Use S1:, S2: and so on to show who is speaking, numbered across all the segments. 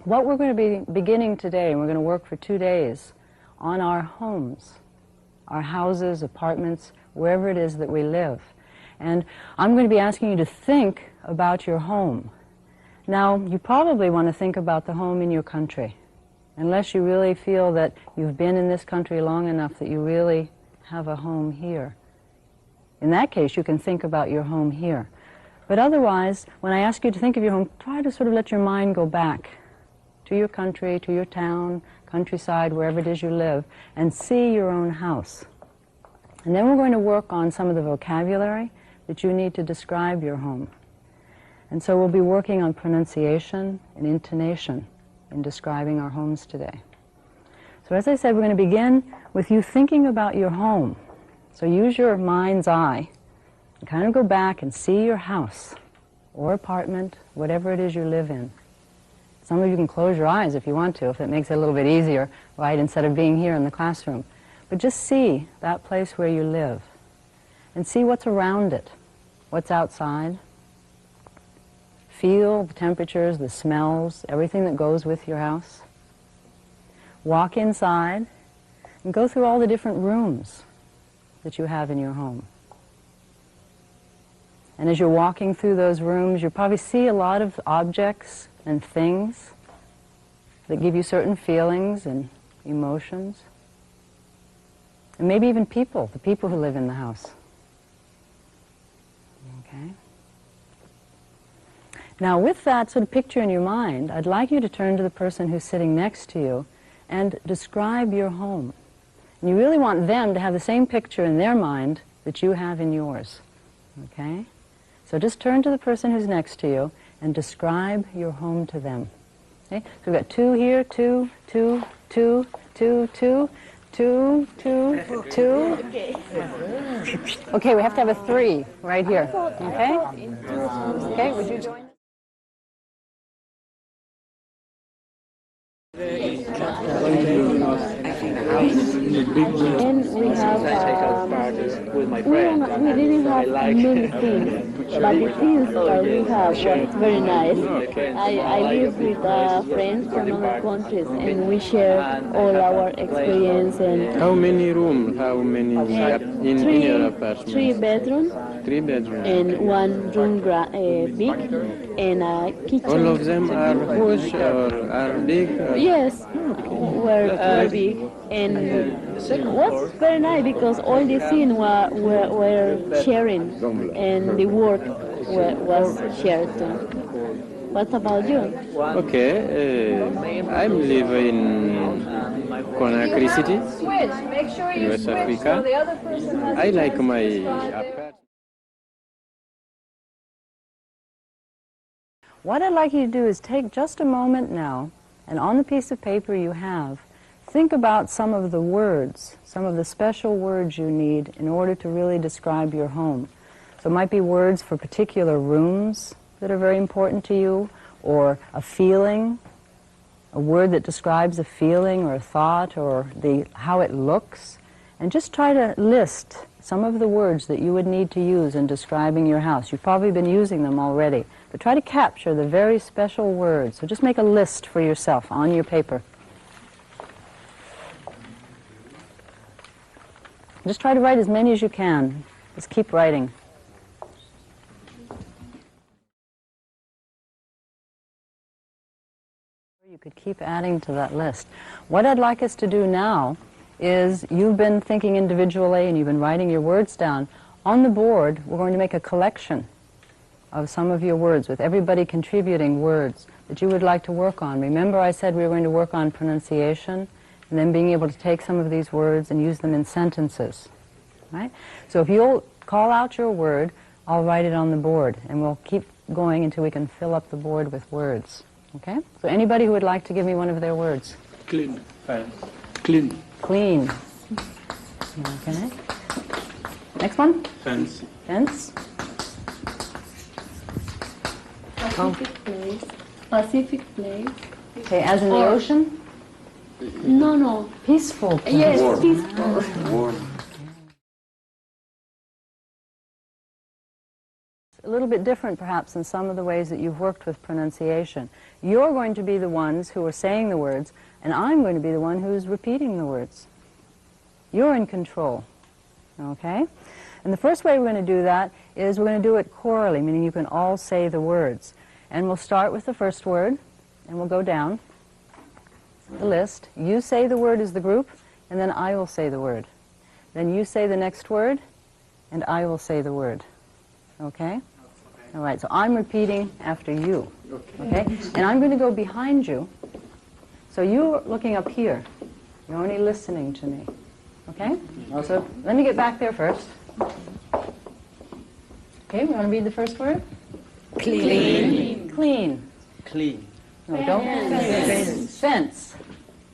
S1: what we're going to be beginning today, and we're going to work for 2 days, on our homes, our houses, apartments, wherever it is that we live. And I'm going to be asking you to think about your home. Now, you probably want to think about the home in your country, unless you really feel that you've been in this country long enough that you really have a home here. In that case, you can think about your home here. But otherwise, when I ask you to think of your home, try to sort of let your mind go back to your country, to your town, countryside, wherever it is you live, and see your own house. And then we're going to work on some of the vocabulary that you need to describe your home. And so we'll be working on pronunciation and intonation in describing our homes today. So as I said, we're going to begin with you thinking about your home. So use your mind's eye and kind of go back and see your house or apartment, whatever it is you live in. Some of you can close your eyes if you want to, if it makes it a little bit easier, right, instead of being here in the classroom. But just see that place where you live and see what's around it, what's outside. Feel the temperatures, the smells, everything that goes with your house. Walk inside and go through all the different rooms that you have in your home. And as you're walking through those rooms, you'll probably see a lot of objects and things that give you certain feelings and emotions. And maybe even people, the people who live in the house. Okay? Now, with that sort of picture in your mind, I'd like you to turn to the person who's sitting next to you and describe your home. And you really want them to have the same picture in their mind that you have in yours. Okay? So just turn to the person who's next to you and describe your home to them. Okay? So we've got 2 here, 2, 2, 2, 2, 2, 2, 2, 2. Okay, we have to have a 3 right here. Okay? Okay, would you join?
S2: And we have, we didn't have many things, but the things that we have was very nice. I live with friends from other countries, and we share all our experience. And
S3: how many rooms? How many in your apartment?
S2: 3 bedrooms.
S3: 3 bedrooms.
S2: And 1 room big, and a kitchen.
S3: All of them are huge or are big?
S2: Yes, were big, and it was very nice because all the things were sharing, and the work was shared too. What about you?
S3: Okay, I live in Conakry City, West Africa. I like my apartment.
S1: What I'd like you to do is take just a moment now, and on the piece of paper you have, think about some of the words, some of the special words you need in order to really describe your home. So it might be words for particular rooms that are very important to you, or a feeling, a word that describes a feeling or a thought or how it looks. And just try to list some of the words that you would need to use in describing your house. You've probably been using them already, but try to capture the very special words. So just make a list for yourself on your paper. Just try to write as many as you can. Just keep writing. You could keep adding to that list. What I'd like us to do now is, you've been thinking individually and you've been writing your words down. On the board, we're going to make a collection of some of your words, with everybody contributing words that you would like to work on. Remember I said we were going to work on pronunciation, and then being able to take some of these words and use them in sentences. Right? So if you'll call out your word, I'll write it on the board, and we'll keep going until we can fill up the board with words. Okay? So anybody who would like to give me one of their words?
S4: Clean. Clean.
S1: Clean. Okay. Next one?
S4: Fence.
S1: Fence.
S2: Pacific place. Pacific place.
S1: Okay, as in the ocean?
S2: No.
S1: Peaceful place.
S2: Yes,
S4: Warm.
S2: peaceful.
S4: Warm.
S1: A little bit different perhaps in some of the ways that you've worked with pronunciation. You're going to be the ones who are saying the words, and I'm going to be the one who's repeating the words. You're in control, okay? And the first way we're going to do that is we're going to do it chorally, meaning you can all say the words. And we'll start with the first word, and we'll go down the list. You say the word as the group, and then I will say the word. Then you say the next word, and I will say the word. Okay? All right, so I'm repeating after you. Okay? And I'm going to go behind you. So you're looking up here. You're only listening to me. Okay? So let me get back there first. Okay, we want to read the first word?
S2: Clean.
S1: Clean.
S3: Clean.
S1: No, don't. Fence.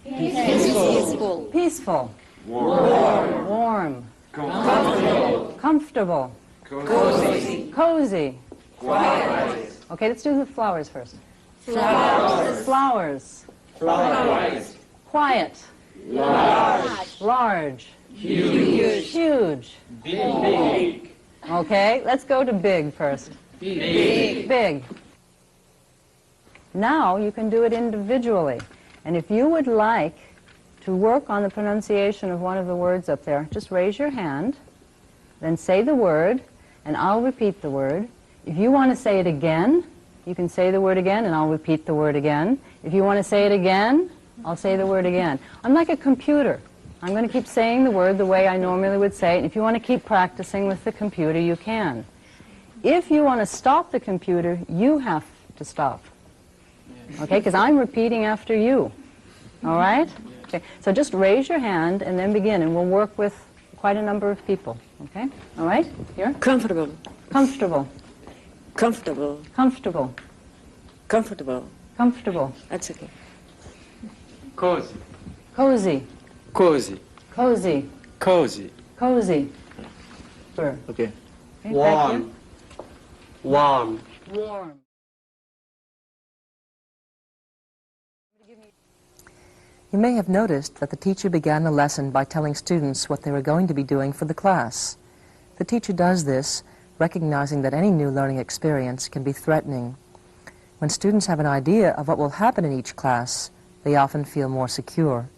S2: Peaceful.
S1: Peaceful. Warm. Comfortable. Cozy. Quiet. Okay, let's do the flowers first. Flowers. Quiet. Large. Huge.
S3: Big.
S1: Okay, let's go to big first. Big. Now you can do it individually. And if you would like to work on the pronunciation of one of the words up there, just raise your hand, then say the word, and I'll repeat the word. If you want to say it again, you can say the word again, and I'll repeat the word again. If you want to say it again, I'll say the word again. I'm like a computer. I'm going to keep saying the word the way I normally would say it. And if you want to keep practicing with the computer, you can. If you want to stop the computer, you have to stop. Okay, because I'm repeating after you. All right? Okay, so just raise your hand and then begin, and we'll work with quite a number of people. Okay? All right? Here?
S5: Comfortable.
S1: Comfortable.
S5: Comfortable.
S1: Comfortable.
S5: Comfortable.
S1: Comfortable.
S5: That's okay.
S3: Cozy.
S1: Cozy.
S3: Cozy.
S1: Cozy.
S3: Cozy.
S1: Cozy. Sure.
S4: Okay.
S1: Okay,
S3: Warm. Warm.
S1: Warm.
S6: You may have noticed that the teacher began the lesson by telling students what they were going to be doing for the class. The teacher does this, recognizing that any new learning experience can be threatening. When students have an idea of what will happen in each class, they often feel more secure.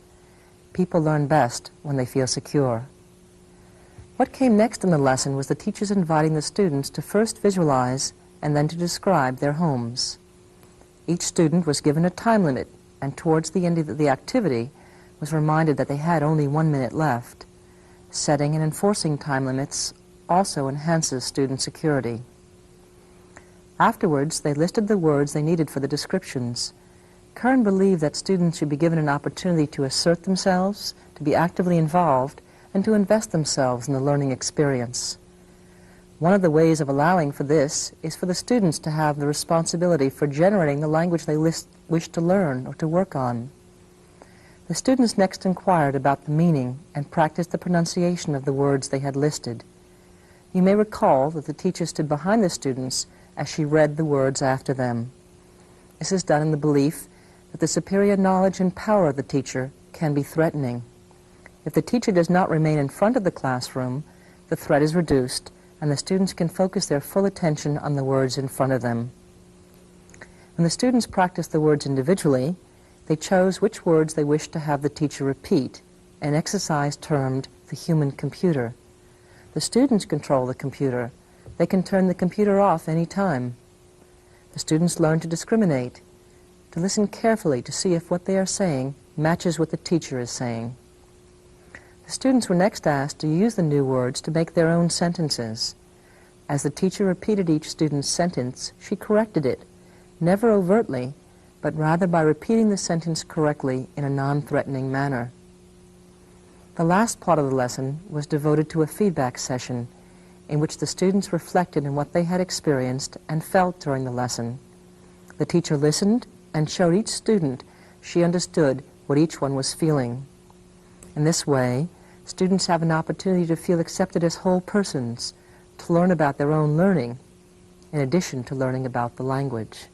S6: People learn best when they feel secure. What came next in the lesson was the teachers inviting the students to first visualize and then to describe their homes. Each student was given a time limit, and towards the end of the activity was reminded that they had only 1 minute left. Setting and enforcing time limits also enhances student security. Afterwards, they listed the words they needed for the descriptions. Kern believed that students should be given an opportunity to assert themselves, to be actively involved, and to invest themselves in the learning experience. One of the ways of allowing for this is for the students to have the responsibility for generating the language they wish to learn or to work on. The students next inquired about the meaning and practiced the pronunciation of the words they had listed. You may recall that the teacher stood behind the students as she read the words after them. This is done in the belief that the superior knowledge and power of the teacher can be threatening. If the teacher does not remain in front of the classroom, the threat is reduced, and the students can focus their full attention on the words in front of them. When the students practiced the words individually, they chose which words they wished to have the teacher repeat, an exercise termed the human computer. The students control the computer. They can turn the computer off any time. The students learn to discriminate, to listen carefully to see if what they are saying matches what the teacher is saying. The students were next asked to use the new words to make their own sentences. As the teacher repeated each student's sentence, she corrected it, never overtly, but rather by repeating the sentence correctly in a non-threatening manner. The last part of the lesson was devoted to a feedback session in which the students reflected on what they had experienced and felt during the lesson. The teacher listened and showed each student she understood what each one was feeling. In this way, students have an opportunity to feel accepted as whole persons, to learn about their own learning, in addition to learning about the language.